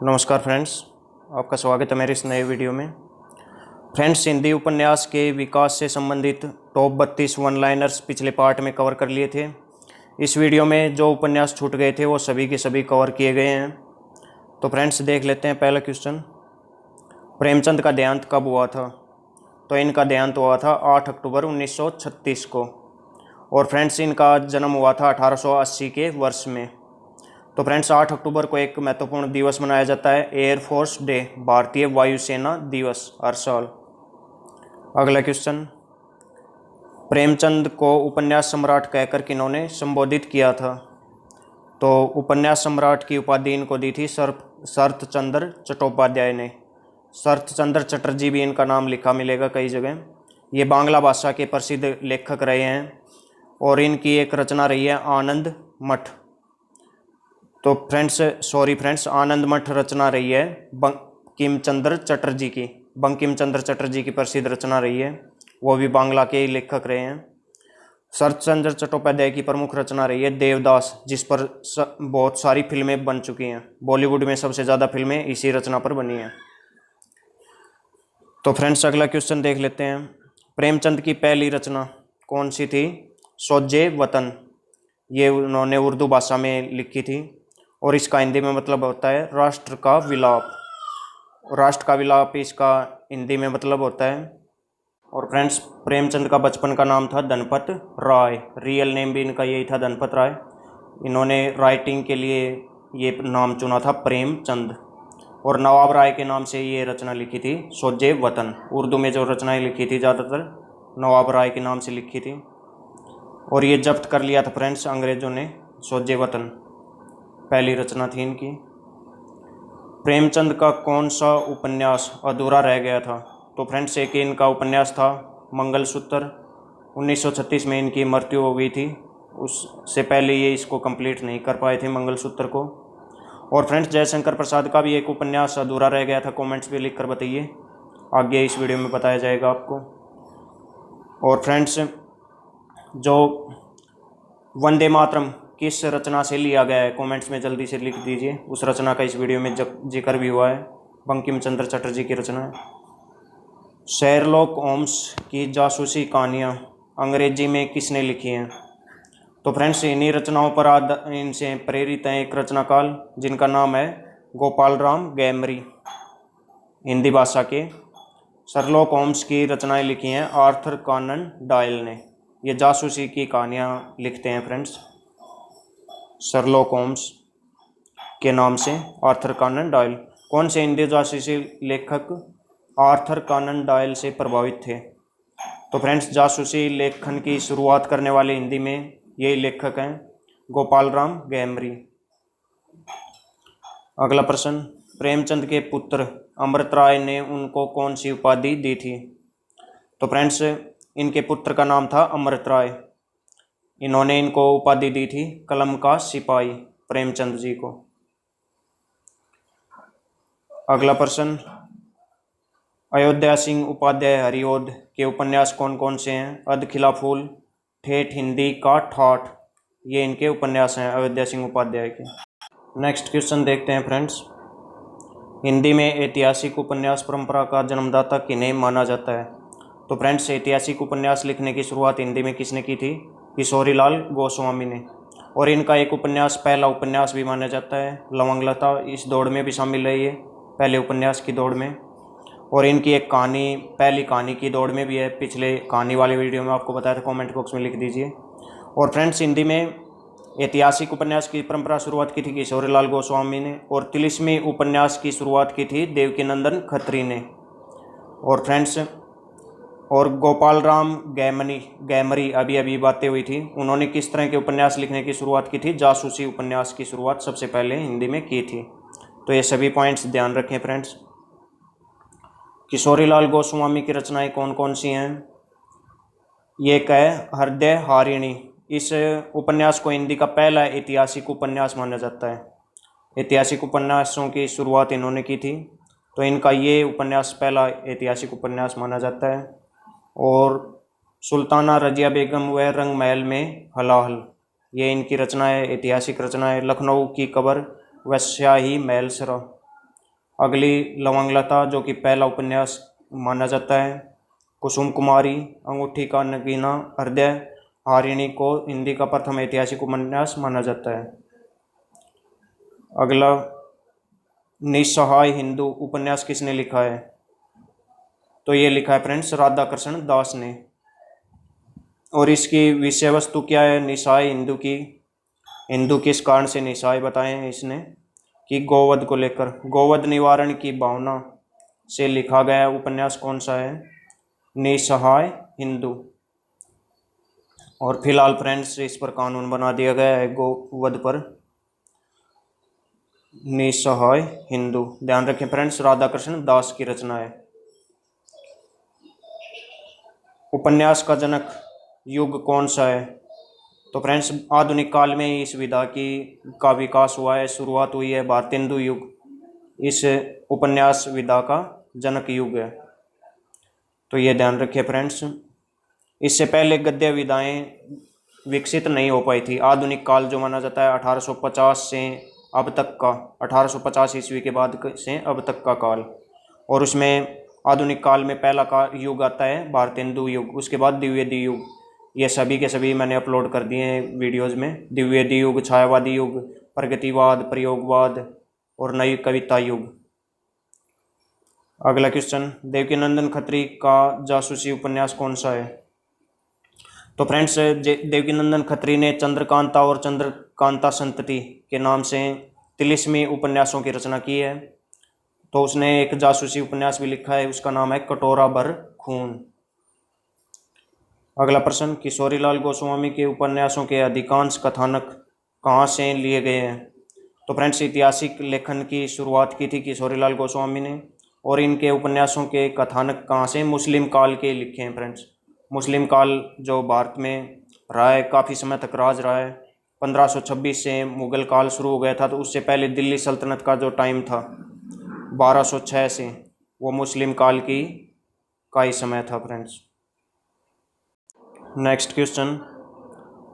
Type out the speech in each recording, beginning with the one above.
नमस्कार फ्रेंड्स, आपका स्वागत है मेरे इस नए वीडियो में। फ्रेंड्स, हिंदी उपन्यास के विकास से संबंधित टॉप 32 वन लाइनर्स पिछले पार्ट में कवर कर लिए थे। इस वीडियो में जो उपन्यास छूट गए थे वो सभी के सभी कवर किए गए हैं। तो फ्रेंड्स, देख लेते हैं पहला क्वेश्चन। प्रेमचंद का देहांत कब हुआ था? तो इनका देहांत हुआ था 8 अक्टूबर 1936 को। और फ्रेंड्स, इनका जन्म हुआ था 1880 के वर्ष में। तो फ्रेंड्स, 8 अक्टूबर को एक महत्वपूर्ण दिवस मनाया जाता है, एयरफोर्स डे, भारतीय वायुसेना दिवस हर साल। अगला क्वेश्चन, प्रेमचंद को उपन्यास सम्राट कहकर किन्होंने संबोधित किया था? तो उपन्यास सम्राट की उपाधि इनको दी थी शरत चंद्र चट्टोपाध्याय ने। शरत चंद्र चटर्जी भी इनका नाम लिखा मिलेगा कई जगह। ये बांग्ला भाषा के प्रसिद्ध लेखक रहे हैं और इनकी एक रचना रही है आनंद मठ। तो फ्रेंड्स, आनंद मठ रचना रही है बंकिम चंद्र चटर्जी की प्रसिद्ध रचना रही है। वो भी बांग्ला के लेखक रहे हैं। शरत चंद्र चट्टोपाध्याय की प्रमुख रचना रही है देवदास, जिस पर बहुत सारी फिल्में बन चुकी हैं। बॉलीवुड में सबसे ज़्यादा फिल्में इसी रचना पर बनी हैं। तो फ्रेंड्स, अगला क्वेश्चन देख लेते हैं। प्रेमचंद की पहली रचना कौन सी थी? सोजे वतन। ये उन्होंने उर्दू भाषा में लिखी थी और इसका हिंदी में मतलब होता है राष्ट्र का विलाप। राष्ट्र का विलाप इसका हिंदी में मतलब होता है। और फ्रेंड्स, प्रेमचंद का बचपन का नाम था धनपत राय। रियल नेम भी इनका यही था, धनपत राय। इन्होंने राइटिंग के लिए ये नाम चुना था प्रेमचंद। और नवाब राय के नाम से ये रचना लिखी थी सोजे वतन। उर्दू में जो रचनाएं लिखी थी ज़्यादातर नवाब राय के नाम से लिखी थी। और ये जब्त कर लिया था फ्रेंड्स अंग्रेज़ों ने। सोजे वतन पहली रचना थी इनकी। प्रेमचंद का कौन सा उपन्यास अधूरा रह गया था? तो फ्रेंड्स, एक इनका उपन्यास था मंगलसूत्र। 1936 में इनकी मृत्यु हो गई थी। उससे पहले ये इसको कंप्लीट नहीं कर पाए थे मंगलसूत्र को। और फ्रेंड्स, जयशंकर प्रसाद का भी एक उपन्यास अधूरा रह गया था। कमेंट्स पे लिख कर बताइए, आगे इस वीडियो में बताया जाएगा आपको। और फ्रेंड्स, जो वंदे मातरम किस रचना से लिया गया है, कमेंट्स में जल्दी से लिख दीजिए। उस रचना का इस वीडियो में जिक्र भी हुआ है, बंकिम चंद्र चटर्जी की रचना है। शेरलॉक होम्स की जासूसी कहानियाँ अंग्रेजी में किसने लिखी हैं? तो फ्रेंड्स, इन्हीं रचनाओं पर इनसे प्रेरित है एक रचनाकाल जिनका नाम है गोपाल राम गैमरी। हिंदी भाषा के शेरलॉक होम्स की रचनाएं लिखी हैं आर्थर कॉनन डॉयल ने। ये जासूसी की कहानियाँ लिखते हैं फ्रेंड्स, शेरलॉक होम्स के नाम से आर्थर कॉनन डॉयल। कौन से हिंदी जासूसी लेखक आर्थर कॉनन डॉयल से प्रभावित थे? तो फ्रेंड्स, जासूसी लेखन की शुरुआत करने वाले हिंदी में यही लेखक हैं, गोपाल राम गैमरी। अगला प्रश्न, प्रेमचंद के पुत्र अमृत राय ने उनको कौन सी उपाधि दी थी? तो फ्रेंड्स, इनके पुत्र का नाम था अमृत राय। इन्होंने इनको उपाधि दी थी कलम का सिपाही, प्रेमचंद जी को। अगला प्रश्न, अयोध्या सिंह उपाध्याय हरिओद के उपन्यास कौन कौन से हैं? अधखिला फूल, ठेठ हिंदी का ठाठ, ये इनके उपन्यास हैं अयोध्या सिंह उपाध्याय के। नेक्स्ट क्वेश्चन देखते हैं फ्रेंड्स। हिंदी में ऐतिहासिक उपन्यास परंपरा का जन्मदाता किन्हें माना जाता है? तो फ्रेंड्स, ऐतिहासिक उपन्यास लिखने की शुरुआत हिंदी में किसने की थी? किशोरीलाल गोस्वामी ने। और इनका एक उपन्यास पहला उपन्यास भी माना जाता है, लवंगलता, इस दौड़ में भी शामिल रही है, पहले उपन्यास की दौड़ में। और इनकी एक कहानी पहली कहानी की दौड़ में भी है, पिछले कहानी वाले वीडियो में आपको बताया था, कमेंट बॉक्स में लिख दीजिए। और फ्रेंड्स, हिंदी में ऐतिहासिक उपन्यास की परंपरा शुरुआत की थी किशोरीलाल गोस्वामी ने। और तिलिस्मी उपन्यास की शुरुआत की थी देवकीनंदन खत्री ने। और फ्रेंड्स, और गोपाल राम गैमरी अभी बातें हुई थी, उन्होंने किस तरह के उपन्यास लिखने की शुरुआत की थी? जासूसी उपन्यास की शुरुआत सबसे पहले हिंदी में की थी। तो ये सभी पॉइंट्स ध्यान रखें फ्रेंड्स। किशोरीलाल गोस्वामी की रचनाएं कौन कौन सी हैं? ये है हृदय हारिणी। इस उपन्यास को हिंदी का पहला ऐतिहासिक उपन्यास माना जाता है। ऐतिहासिक उपन्यासों की शुरुआत इन्होंने की थी, तो इनका ये उपन्यास पहला ऐतिहासिक उपन्यास माना जाता है। और सुल्ताना रजिया बेगम व रंग महल में हलाहल, ये इनकी रचना है, ऐतिहासिक रचना है। लखनऊ की कब्र व शाही महल सरा, अगली लवंगलता जो कि पहला उपन्यास माना जाता है। कुसुम कुमारी, अंगूठी का नगीना, हृदय हारिणी को हिंदी का प्रथम ऐतिहासिक उपन्यास माना जाता है। अगला निस्सहाय हिंदू उपन्यास किसने लिखा है? तो ये लिखा है फ्रेंड्स राधाकृष्ण दास ने। और इसकी विषय वस्तु क्या है निस्सहाय हिंदू की? हिंदू किस कारण से निस्सहाय बताए हैं इसने कि गोवध को लेकर, गोवध निवारण की भावना से लिखा गया उपन्यास कौन सा है? निस्सहाय हिंदू। और फिलहाल फ्रेंड्स इस पर कानून बना दिया गया है गोवध पर। निस्सहाय हिंदू, ध्यान रखें फ्रेंड्स, राधाकृष्ण दास की रचना है। उपन्यास का जनक युग कौन सा है? तो फ्रेंड्स आधुनिक काल में इस विधा का विकास हुआ है, शुरुआत हुई है भारतेंदु युग, इस उपन्यास विधा का जनक युग है। तो ये ध्यान रखिए फ्रेंड्स। इससे पहले गद्य विधाएं विकसित नहीं हो पाई थी। आधुनिक काल जो माना जाता है 1850 से अब तक का, 1850 ईस्वी के बाद से अब तक का काल, और उसमें आधुनिक काल में पहला का युग आता है भारतेंदु युग, उसके बाद द्विवेदी युग। ये सभी के सभी मैंने अपलोड कर दिए हैं वीडियोज़ में। द्विवेदी युग, छायावादी युग, प्रगतिवाद, प्रयोगवाद और नई कविता युग। अगला क्वेश्चन, देवकीनंदन खत्री का जासूसी उपन्यास कौन सा है? तो फ्रेंड्स देवकीनंदन खत्री ने चंद्रकांता और चंद्रकांता संतति के नाम से तिलिस्मी उपन्यासों की रचना की है। तो उसने एक जासूसी उपन्यास भी लिखा है, उसका नाम है कटोरा भर खून। अगला प्रश्न, किशोरीलाल गोस्वामी के उपन्यासों के अधिकांश कथानक कहाँ से लिए गए हैं? तो फ्रेंड्स ऐतिहासिक लेखन की शुरुआत की थी किशोरीलाल गोस्वामी ने, और इनके उपन्यासों के कथानक कहाँ से? मुस्लिम काल के लिखे हैं फ्रेंड्स। मुस्लिम काल जो भारत में रहा है, काफ़ी समय तक राज रहा है। 1526 से मुग़ल काल शुरू हो गया था, तो उससे पहले दिल्ली सल्तनत का जो टाइम था 1206 से, वो मुस्लिम काल का ही समय था फ्रेंड्स। नेक्स्ट क्वेश्चन,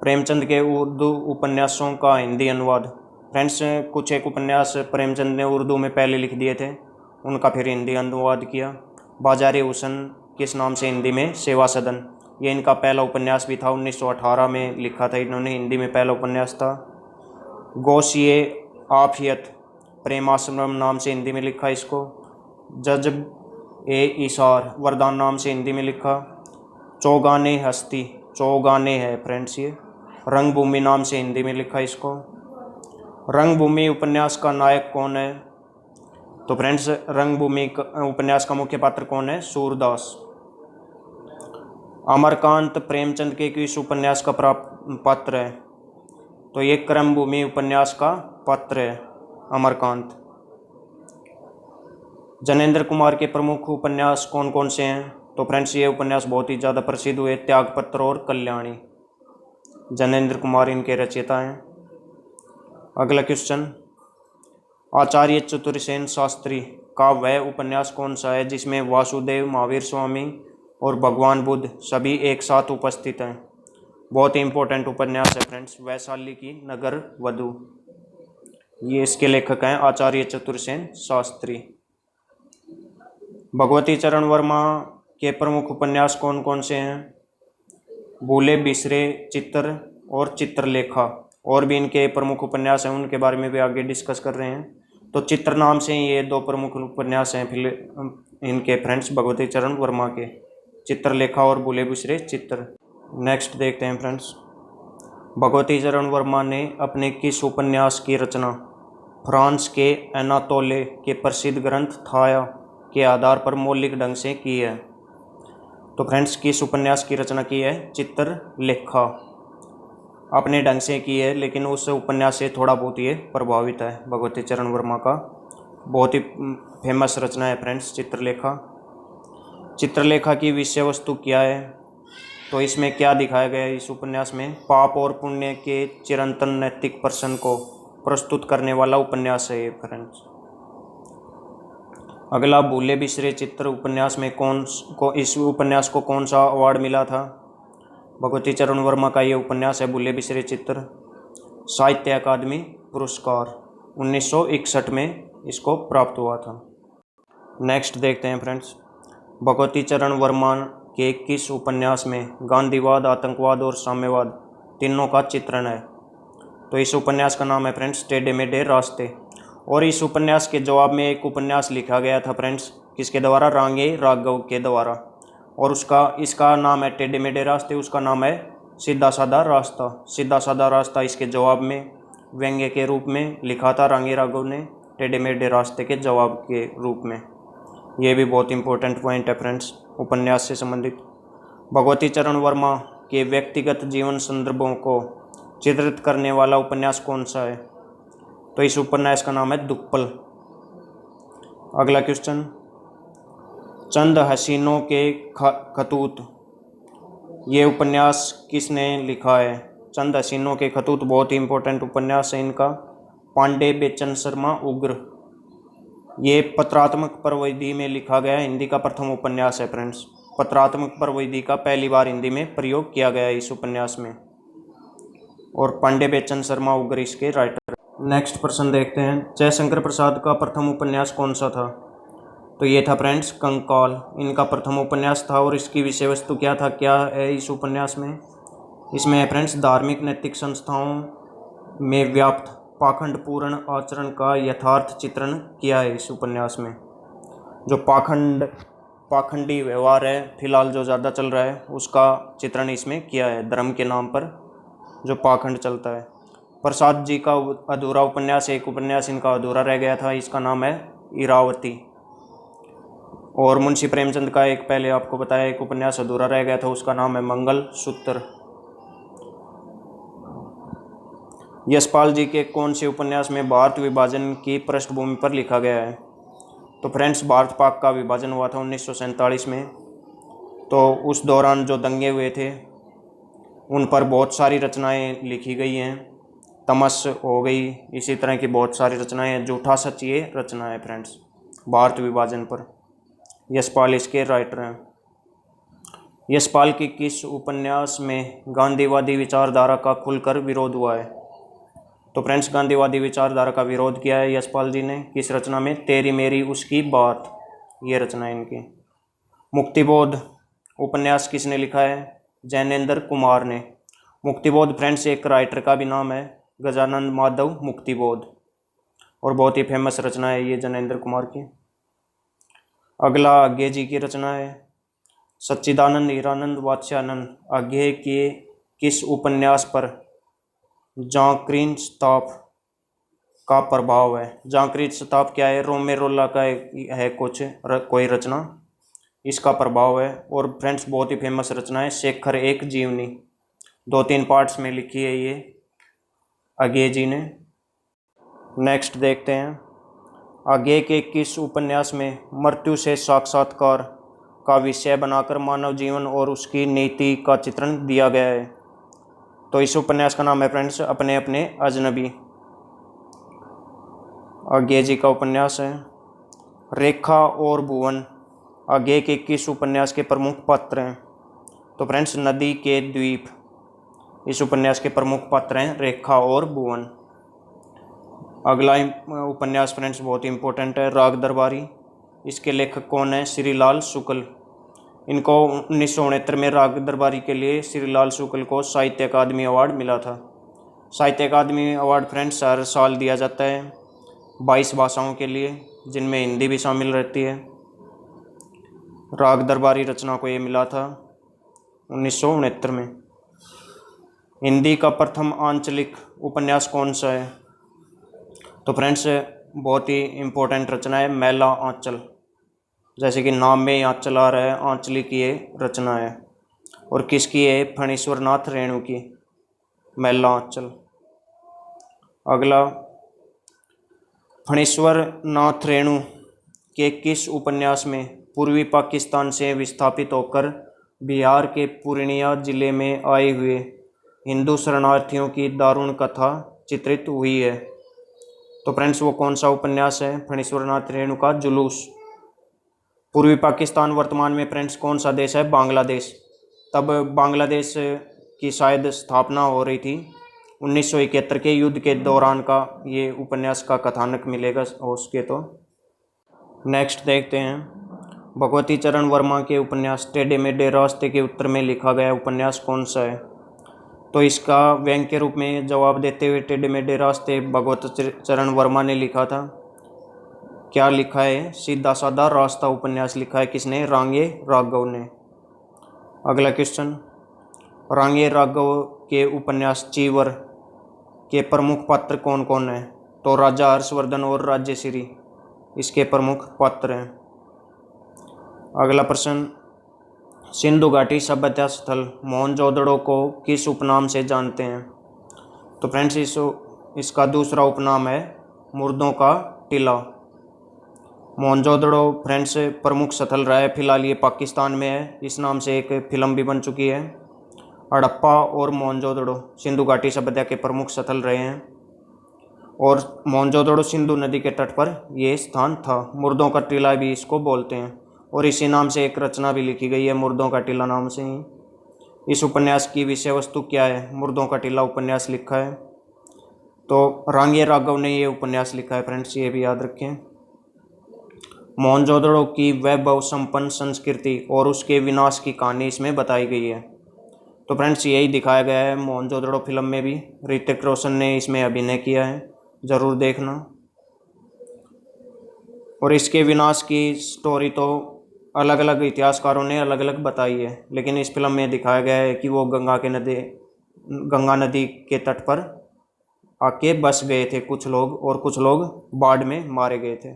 प्रेमचंद के उर्दू उपन्यासों का हिंदी अनुवाद। फ्रेंड्स कुछ एक उपन्यास प्रेमचंद ने उर्दू में पहले लिख दिए थे, उनका फिर हिंदी अनुवाद किया। बाजारे हुसन किस नाम से हिंदी में? सेवा सदन, ये इनका पहला उपन्यास भी था, 1918 में लिखा था इन्होंने, हिंदी में पहला उपन्यास था। गौसिए आफियत प्रेमाश्रम नाम से हिंदी में लिखा इसको। जज्ब ए इशार वरदान नाम से हिंदी में लिखा। चौगाने हस्ती, चौगाने है फ्रेंड्स ये, रंगभूमि नाम से हिंदी में लिखा इसको। रंगभूमि उपन्यास का नायक कौन है? तो फ्रेंड्स रंगभूमि उपन्यास का मुख्य पात्र कौन है? सूरदास। अमरकांत प्रेमचंद के किस उपन्यास का पात्र है? तो ये क्रमभूमि उपन्यास का पात्र है अमरकांत। जनेंद्र कुमार के प्रमुख उपन्यास कौन कौन से हैं? तो फ्रेंड्स ये उपन्यास बहुत ही ज़्यादा प्रसिद्ध हुए, त्यागपत्र और कल्याणी। जनेंद्र कुमार इनके रचयिता हैं। अगला क्वेश्चन, आचार्य चतुरसेन शास्त्री का वह उपन्यास कौन सा है जिसमें वासुदेव, महावीर स्वामी और भगवान बुद्ध सभी एक साथ उपस्थित हैं? बहुत ही इंपॉर्टेंट उपन्यास है फ्रेंड्स, वैशाली की नगर वधू। ये इसके लेखक हैं आचार्य चतुरसेन शास्त्री। भगवती चरण वर्मा के प्रमुख उपन्यास कौन कौन से हैं? भूले बिसरे, चित्र और चित्रलेखा। और भी इनके प्रमुख उपन्यास हैं, उनके बारे में भी आगे डिस्कस कर रहे हैं। तो चित्र नाम से ये दो प्रमुख उपन्यास हैं फिर इनके फ्रेंड्स भगवती चरण वर्मा के, चित्रलेखा और भूले बिसरे चित्र। नेक्स्ट देखते हैं फ्रेंड्स, भगवती चरण वर्मा ने अपने किस उपन्यास की रचना फ्रांस के एनातोले के प्रसिद्ध ग्रंथ थाया के आधार पर मौलिक ढंग से की है? तो फ्रेंड्स किस उपन्यास की रचना की है? चित्रलेखा। अपने ढंग से की है, लेकिन उस उपन्यास से थोड़ा बहुत ये प्रभावित है। भगवती चरण वर्मा का बहुत ही फेमस रचना है फ्रेंड्स चित्रलेखा। चित्रलेखा की विषय वस्तु क्या है? तो इसमें क्या दिखाया गया है इस उपन्यास में? पाप और पुण्य के चिरंतन नैतिक प्रश्न को प्रस्तुत करने वाला उपन्यास है ये फ्रेंड्स। अगला, भूले बिसरे चित्र उपन्यास में इस उपन्यास को कौन सा अवार्ड मिला था? भगवती चरण वर्मा का ये उपन्यास है भूले बिसरे चित्र, साहित्य अकादमी पुरस्कार 1961 में इसको प्राप्त हुआ था। नेक्स्ट देखते हैं फ्रेंड्स, भगवती चरण वर्मा के किस उपन्यास में गांधीवाद, आतंकवाद और साम्यवाद तीनों का चित्रण है? तो इस उपन्यास का नाम है फ्रेंड्स टेढ़े मेढ़े रास्ते। और इस उपन्यास के जवाब में एक उपन्यास लिखा गया था फ्रेंड्स, किसके द्वारा? रांगे राघव के द्वारा। और इसका नाम है टेढ़े मेढ़े रास्ते, उसका नाम है सीधा साधा रास्ता। सीधा साधा रास्ता इसके जवाब में व्यंग्य के रूप में लिखा था रांगे राघव ने, टेढ़े मेढ़े रास्ते के जवाब के रूप में। ये भी बहुत इंपॉर्टेंट पॉइंट है फ्रेंड्स उपन्यास से संबंधित। भगवती चरण वर्मा के व्यक्तिगत जीवन संदर्भों को चित्रित करने वाला उपन्यास कौन सा है? तो इस उपन्यास का नाम है दुक्पल। अगला क्वेश्चन, चंद हसीनों के खतूत, ये उपन्यास किसने लिखा है? चंद हसीनों के खतूत बहुत ही इंपॉर्टेंट उपन्यास है इनका, पांडे बेचन शर्मा उग्र। ये पत्रात्मक प्रविधि में लिखा गया हिंदी का प्रथम उपन्यास है फ्रेंड्स। पत्रात्मक प्रविधि का पहली बार हिंदी में प्रयोग किया गया है इस उपन्यास में, और पांडे बेचन शर्मा उग्र इसके राइटर। नेक्स्ट प्रश्न देखते हैं, जयशंकर प्रसाद का प्रथम उपन्यास कौन सा था? तो ये था फ्रेंड्स कंकाल, इनका प्रथम उपन्यास था। और इसकी विषय वस्तु क्या है इस उपन्यास में? इसमें है फ्रेंड्स धार्मिक नैतिक संस्थाओं में व्याप्त पाखंडपूर्ण आचरण का यथार्थ चित्रण किया है इस उपन्यास में। जो पाखंडी व्यवहार है फिलहाल जो ज़्यादा चल रहा है, उसका चित्रण इसमें किया है। धर्म के नाम पर जो पाखंड चलता है। प्रसाद जी का अधूरा उपन्यास, एक उपन्यास इनका अधूरा रह गया था, इसका नाम है इरावती। और मुंशी प्रेमचंद का एक पहले आपको बताया एक उपन्यास अधूरा रह गया था, उसका नाम है मंगल सूत्र। यशपाल जी के कौन से उपन्यास में भारत विभाजन की पृष्ठभूमि पर लिखा गया है? तो फ्रेंड्स भारत पाक का विभाजन हुआ था 1947 में, तो उस दौरान जो दंगे हुए थे उन पर बहुत सारी रचनाएं लिखी गई हैं। तमस हो गई, इसी तरह की बहुत सारी रचनाएं हैं। झूठा सच ये रचना है फ्रेंड्स भारत विभाजन पर। यशपाल इसके राइटर हैं। यशपाल की किस उपन्यास में गांधीवादी विचारधारा का खुलकर विरोध हुआ है? तो फ्रेंड्स गांधीवादी विचारधारा का विरोध किया है यशपाल जी ने किस रचना में? तेरी मेरी उसकी बात, ये रचना है इनकी। मुक्तिबोध उपन्यास किसने लिखा है? जैनेन्द्र कुमार ने। मुक्तिबोध फ्रेंड्स एक राइटर का भी नाम है, गजानन माधव मुक्तिबोध, और बहुत ही फेमस रचना है ये जैनेन्द्र कुमार की। अगला आज्ञे जी की रचना है सच्चिदानंद हीरानंद वात्स्यानंद। आज्ञे के किस उपन्यास पर जांकृत का प्रभाव है? जांकृत क्या है? रोमेरोला का है कोई रचना, इसका प्रभाव है। और फ्रेंड्स बहुत ही फेमस रचना है शेखर एक जीवनी, 2-3 पार्ट्स में लिखी है ये आज्ञे जी ने। नेक्स्ट देखते हैं, आज्ञे के किस उपन्यास में मृत्यु से साक्षात्कार का विषय बनाकर मानव जीवन और उसकी नीति का चित्रण दिया गया है? तो इस उपन्यास का नाम है फ्रेंड्स अपने अपने अजनबी। आज्ञे जी का उपन्यास है। रेखा और भुवन आज्ञे के किस उपन्यास के प्रमुख पात्र हैं? तो फ्रेंड्स नदी के द्वीप, इस उपन्यास के प्रमुख पात्र हैं रेखा और भुवन। अगला उपन्यास फ्रेंड्स बहुत ही इंपॉर्टेंट है, राग दरबारी। इसके लेखक कौन है? श्रीलाल शुक्ल। इनको 1969 में राग दरबारी के लिए श्रीलाल शुक्ल को साहित्य अकादमी अवार्ड मिला था। साहित्य अकादमी अवार्ड फ्रेंड्स हर साल दिया जाता है 22 भाषाओं के लिए, जिनमें हिंदी भी शामिल रहती है। राग दरबारी रचना को ये मिला था 1969 में। हिंदी का प्रथम आंचलिक उपन्यास कौन सा है? तो फ्रेंड्स बहुत ही इम्पोर्टेंट रचना है मैला आंचल, जैसे कि नाम में ही आंचल आ रहा है, आंचलिक ये रचना है। और किसकी है? फणीश्वर नाथ रेणु की, मैला आंचल। अगला, फणीश्वर नाथ रेणु के किस उपन्यास में पूर्वी पाकिस्तान से विस्थापित होकर बिहार के पूर्णिया जिले में आए हुए हिंदू शरणार्थियों की दारुण कथा चित्रित हुई है? तो फ्रेंड्स वो कौन सा उपन्यास है? फणीश्वर नाथ रेणु का जुलूस। पूर्वी पाकिस्तान वर्तमान में फ्रेंड्स कौन सा देश है? बांग्लादेश। तब बांग्लादेश की शायद स्थापना हो रही थी 1971 के युद्ध के दौरान का ये उपन्यास का कथानक मिलेगा उसके। तो नेक्स्ट देखते हैं, भगवती चरण वर्मा के उपन्यास टेढ़े मेढ़े रास्ते के उत्तर में लिखा गया उपन्यास कौन सा है? तो इसका व्यंग्य के रूप में जवाब देते हुए टेढ़े मेढ़े रास्ते भगवती चरण वर्मा ने लिखा था। क्या लिखा है? सीधा साधा रास्ता उपन्यास लिखा है। किसने? रांगे राघव ने। अगला क्वेश्चन, रांगे राघव के उपन्यास चीवर के प्रमुख पात्र कौन कौन है? तो राजा हर्षवर्धन और राज्यश्री इसके प्रमुख पात्र हैं। अगला प्रश्न, सिंधु घाटी सभ्यता स्थल मोहनजोदड़ो को किस उपनाम से जानते हैं? तो फ्रेंड्स इसका दूसरा उपनाम है मुर्दों का टीला। मोहनजोदड़ो फ्रेंड्स प्रमुख स्थल रहा है, फिलहाल ये पाकिस्तान में है। इस नाम से एक फिल्म भी बन चुकी है। हड़प्पा और मोहनजोदड़ो सिंधु घाटी सभ्यता के प्रमुख स्थल रहे हैं और मोहनजोदड़ो सिंधु नदी के तट पर यह स्थान था। मुर्दों का टीला भी इसको बोलते हैं और इसी नाम से एक रचना भी लिखी गई है, मुर्दों का टीला नाम से ही। इस उपन्यास की विषय वस्तु क्या है? मुर्दों का टीला उपन्यास लिखा है तो रांगे राघव ने ये उपन्यास लिखा है फ्रेंड्स, ये भी याद रखें। मोहनजोदड़ो की वैभव संपन्न संस्कृति और उसके विनाश की कहानी इसमें बताई गई है। तो फ्रेंड्स यही दिखाया गया है मोहनजोदड़ो फिल्म में भी। ऋतिक रोशन ने इसमें अभिनय किया है, ज़रूर देखना। और इसके विनाश की स्टोरी तो अलग अलग इतिहासकारों ने अलग अलग बताई है, लेकिन इस फिल्म में दिखाया गया है कि वो गंगा नदी के तट पर आके बस गए थे कुछ लोग और कुछ लोग बाढ़ में मारे गए थे।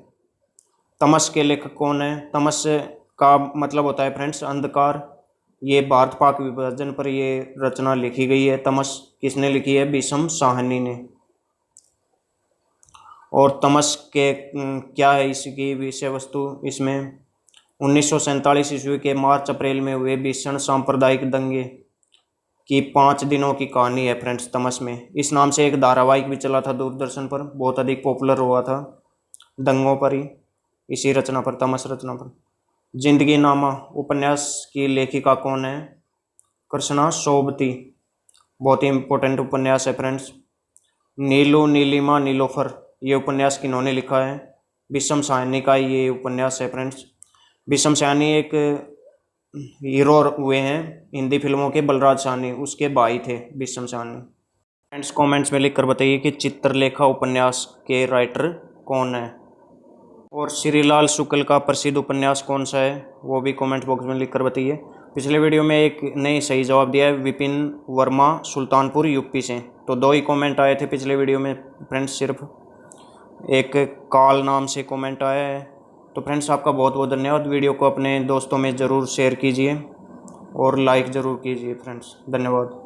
तमस के लेखक कौन है? तमस का मतलब होता है फ्रेंड्स अंधकार। ये भारत पाक विभाजन पर ये रचना लिखी गई है। तमस किसने लिखी है? भीष्म साहनी ने। और तमस के क्या है इसकी विषय वस्तु? इसमें 1947 ईस्वी के मार्च अप्रैल में हुए भीषण सांप्रदायिक दंगे की 5 दिनों की कहानी है फ्रेंड्स तमस में। इस नाम से एक धारावाहिक भी चला था दूरदर्शन पर, बहुत अधिक पॉपुलर हुआ था दंगों पर ही, इसी रचना पर, तमस रचना पर। जिंदगी नामा उपन्यास की लेखिका कौन है? कृष्णा सोबती। बहुत ही इंपॉर्टेंट उपन्यास है फ्रेंड्स। नीलू नीलिमा नीलोफर ये उपन्यास किन्होंने लिखा है? भीष्म साहनी का ये उपन्यास है फ्रेंड्स। भीष्म साहनी एक हीरो हुए हैं हिंदी फिल्मों के, बलराज साहनी उसके भाई थे भीष्म साहनी। फ्रेंड्स कमेंट्स में लिखकर बताइए कि चित्रलेखा उपन्यास के राइटर कौन है? और श्रीलाल शुक्ल का प्रसिद्ध उपन्यास कौन सा है? वो भी कमेंट बॉक्स में लिखकर बताइए। पिछले वीडियो में एक नई सही जवाब दिया है विपिन वर्मा सुल्तानपुर यूपी से। तो 2 ही कमेंट आए थे पिछले वीडियो में फ्रेंड्स, सिर्फ एक काल नाम से कमेंट आया है। तो फ्रेंड्स आपका बहुत बहुत धन्यवाद। वीडियो को अपने दोस्तों में ज़रूर शेयर कीजिए और लाइक ज़रूर कीजिए फ्रेंड्स, धन्यवाद।